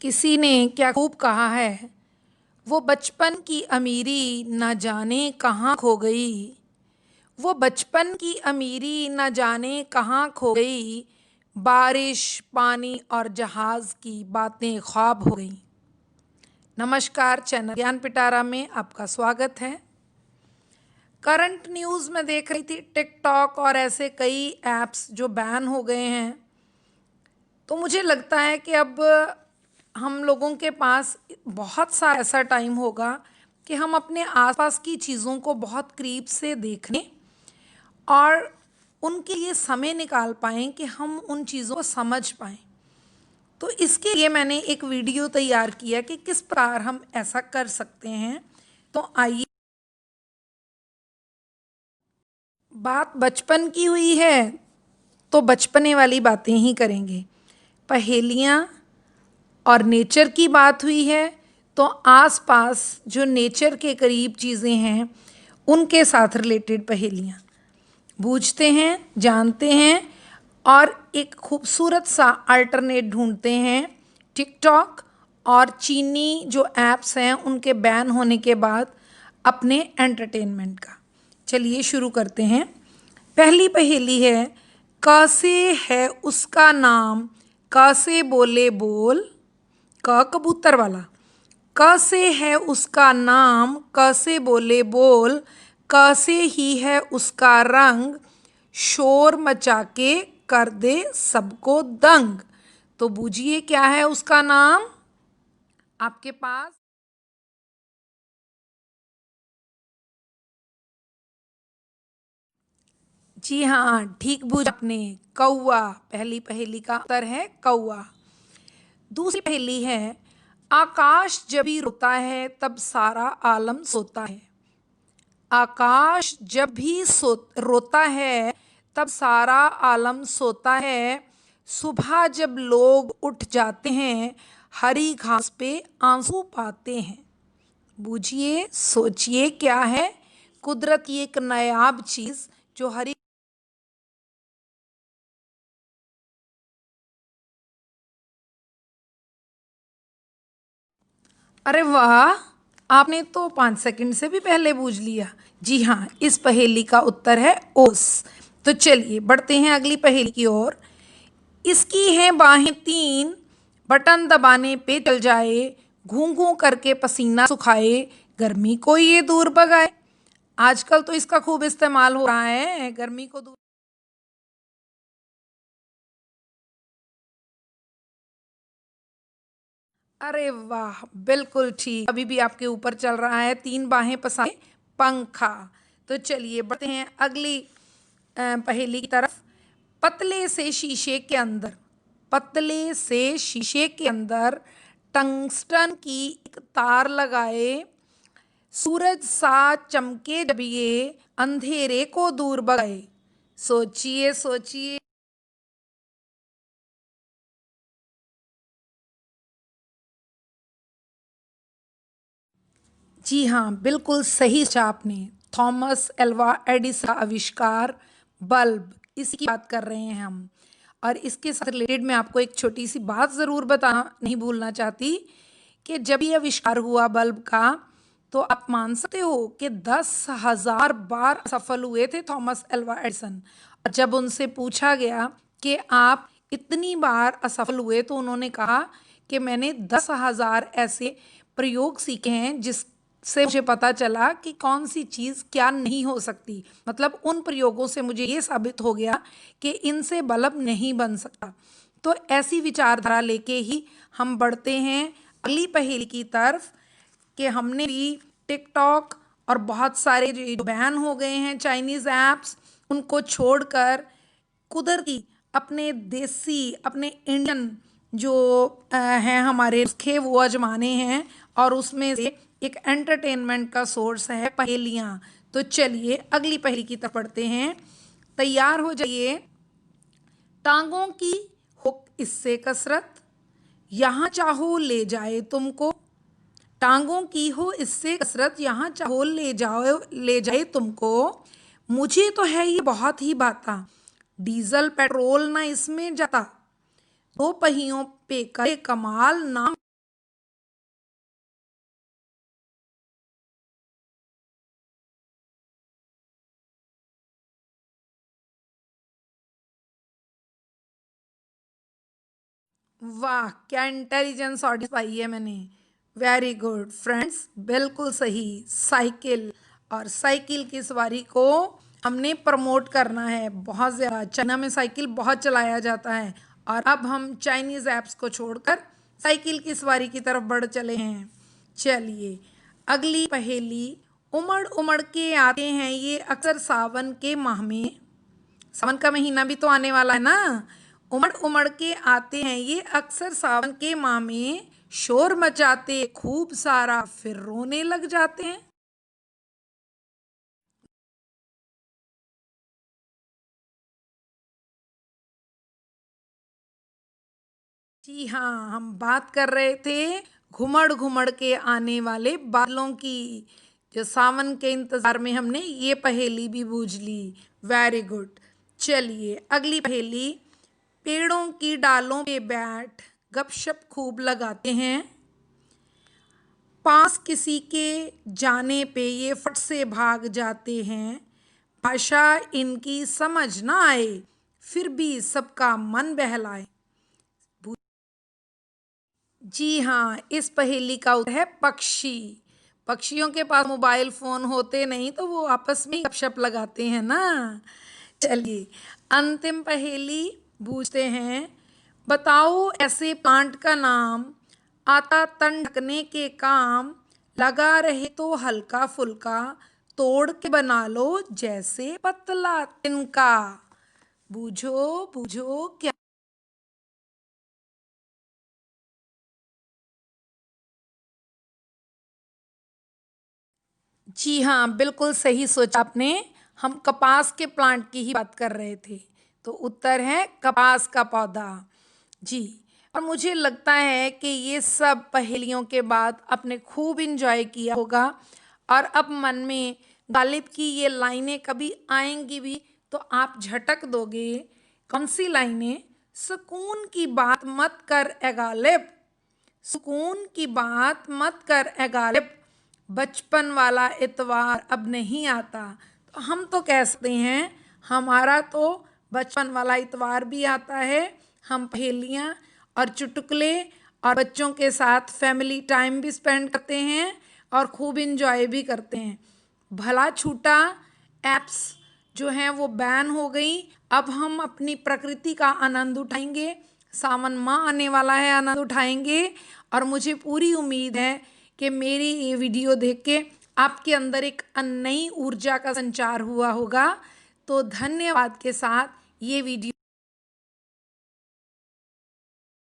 किसी ने क्या खूब कहा है, वो बचपन की अमीरी न जाने कहाँ खो गई। वो बचपन की अमीरी न जाने कहाँ खो गई। बारिश, पानी और जहाज़ की बातें ख्वाब हो गई। नमस्कार, चैनल ज्ञान पिटारा में आपका स्वागत है। करंट न्यूज़ में देख रही थी, टिकटॉक और ऐसे कई ऐप्स जो बैन हो गए हैं। तो मुझे लगता है कि अब हम लोगों के पास बहुत सा ऐसा टाइम होगा कि हम अपने आसपास की चीज़ों को बहुत करीब से देखने और उनके लिए समय निकाल पाएँ कि हम उन चीज़ों को समझ पाएँ। तो इसके लिए मैंने एक वीडियो तैयार किया कि किस प्रकार हम ऐसा कर सकते हैं। तो आइए, बात बचपन की हुई है तो बचपने वाली बातें ही करेंगे। पहेलियाँ और नेचर की बात हुई है तो आसपास जो नेचर के करीब चीज़ें हैं उनके साथ रिलेटेड पहेलियाँ बूझते हैं, जानते हैं और एक खूबसूरत सा अल्टरनेट ढूंढते हैं टिकटॉक और चीनी जो ऐप्स हैं उनके बैन होने के बाद अपने एंटरटेनमेंट का। चलिए शुरू करते हैं। पहली पहेली है, क से है उसका नाम, क से बोले बोल। क कबूतर वाला। क से है उसका नाम, क से बोले बोल। क से ही है उसका रंग, शोर मचा के कर दे सबको दंग। तो बूझिए क्या है उसका नाम आपके पास। जी हाँ, ठीक बूझा आपने, कौआ। पहली पहेली का उत्तर है कौआ। दूसरी पहेली है, आकाश जब भी रोता है तब सारा आलम सोता है। आकाश जब भी रोता है तब सारा आलम सोता है। सुबह जब लोग उठ जाते हैं हरी घास पे आंसू पाते हैं। बूझिए, सोचिए क्या है। कुदरत की एक नायाब चीज जो हरी। अरे वाह, आपने तो 5 सेकंड से भी पहले बूझ लिया। जी हाँ, इस पहेली का उत्तर है ओस। तो चलिए बढ़ते हैं अगली पहेली की ओर। इसकी हैं बाहें तीन, बटन दबाने पे चल जाए, घूं घूं करके पसीना सुखाए, गर्मी को ये दूर भगाए। आजकल तो इसका खूब इस्तेमाल हो रहा है गर्मी को दूर। अरे वाह, बिल्कुल ठीक। अभी भी आपके ऊपर चल रहा है, तीन बाहें पसारे पंखा। तो चलिए बढ़ते हैं अगली पहेली की तरफ। पतले से शीशे के अंदर, पतले से शीशे के अंदर टंगस्टन की एक तार लगाए, सूरज सा चमके जब ये अंधेरे को दूर भगाए। सोचिए सोचिए। जी हाँ, बिल्कुल सही सोचा आपने। थॉमस एल्वा एडिसन का आविष्कार बल्ब, इसकी बात कर रहे हैं हम। और इसके साथ रिलेटेड मैं आपको एक छोटी सी बात ज़रूर बताना नहीं भूलना चाहती कि जब ये आविष्कार हुआ बल्ब का, तो आप मान सकते हो कि 10,000 बार असफल हुए थे थॉमस एल्वा एडिसन। और जब उनसे पूछा गया कि आप इतनी बार असफल हुए, तो उन्होंने कहा कि मैंने 10,000 ऐसे प्रयोग सीखे हैं जिससे मुझे पता चला कि कौन सी चीज़ क्या नहीं हो सकती। मतलब उन प्रयोगों से मुझे ये साबित हो गया कि इनसे बल्ब नहीं बन सकता। तो ऐसी विचारधारा लेके ही हम बढ़ते हैं अगली पहेली की तरफ कि हमने भी टिकटॉक और बहुत सारे जो बैन हो गए हैं चाइनीज़ ऐप्स, उनको छोड़कर कुदरती अपने देसी, अपने इंडियन जो हैं हमारे नुस्खे, वो आजमाने हैं। और उसमें से एक एंटरटेनमेंट का सोर्स है पहेलियाँ। तो चलिए अगली पहेली की तरफ बढ़ते हैं। तैयार हो जाइए। टांगों की हो इससे कसरत, यहाँ चाहो ले जाए तुमको। टांगों की हो इससे कसरत, यहाँ चाहो ले जाए तुमको। मुझे तो है ये बहुत ही भाता, डीजल पेट्रोल ना इसमें जाता। दो पहियों पे करे कमाल, नाम वाह, क्या इंटेलिजेंस ऑडियंस पाई है मैंने। वेरी गुड फ्रेंड्स, बिल्कुल सही। साइकिल, और साइकिल की सवारी को हमने प्रमोट करना है बहुत ज़्यादा। चाइना में साइकिल बहुत चलाया जाता है, और अब हम चाइनीज़ ऐप्स को छोड़कर साइकिल की सवारी की तरफ बढ़ चले हैं। चलिए, अगली पहेली। उमड़ उमड़ के आते हैं ये अक्सर सावन के माह में। सावन का महीना भी तो आने वाला है ना। उमड़ उमड़ के आते हैं ये अक्सर सावन के माह में, शोर मचाते खूब सारा फिर रोने लग जाते हैं। जी हाँ, हम बात कर रहे थे घुमड़ घुमड़ के आने वाले बादलों की। जो सावन के इंतजार में हमने ये पहेली भी बूझ ली। Very good. चलिए, अगली पहेली। पेड़ों की डालों पे बैठ गपशप खूब लगाते हैं, पास किसी के जाने पे ये फट से भाग जाते हैं, भाषा इनकी समझ ना आए फिर भी सबका मन बहलाए। जी हाँ, इस पहेली का उत्तर है पक्षी। पक्षियों के पास मोबाइल फोन होते नहीं, तो वो आपस में गपशप लगाते हैं ना। चलिए, अंतिम पहेली पूछते हैं। बताओ ऐसे प्लांट का नाम, आता तन ढकने के काम, लगा रहे तो हल्का फुल्का, तोड़ के बना लो जैसे पतला तिनका। बूझो बूझो क्या। जी हाँ, बिल्कुल सही सोचा आपने। हम कपास के प्लांट की ही बात कर रहे थे, तो उत्तर है कपास का पौधा। जी। और मुझे लगता है कि ये सब पहेलियों के बाद आपने खूब इंजॉय किया होगा, और अब मन में गालिब की ये लाइनें कभी आएंगी भी तो आप झटक दोगे। कौन सी लाइनें? सुकून की बात मत कर ए गालिब, सुकून की बात मत कर ए गालिब, बचपन वाला इतवार अब नहीं आता। तो हम तो कह सकते हैं हमारा तो बचपन वाला इतवार भी आता है। हम पहेलियाँ और चुटकुले और बच्चों के साथ फैमिली टाइम भी स्पेंड करते हैं, और खूब इंजॉय भी करते हैं। भला छूटा एप्स जो हैं वो बैन हो गई। अब हम अपनी प्रकृति का आनंद उठाएंगे। सावन माह आने वाला है, आनंद उठाएंगे। और मुझे पूरी उम्मीद है कि मेरी ये वीडियो देख के आपके अंदर एक नई ऊर्जा का संचार हुआ होगा। तो धन्यवाद के साथ ये वीडियो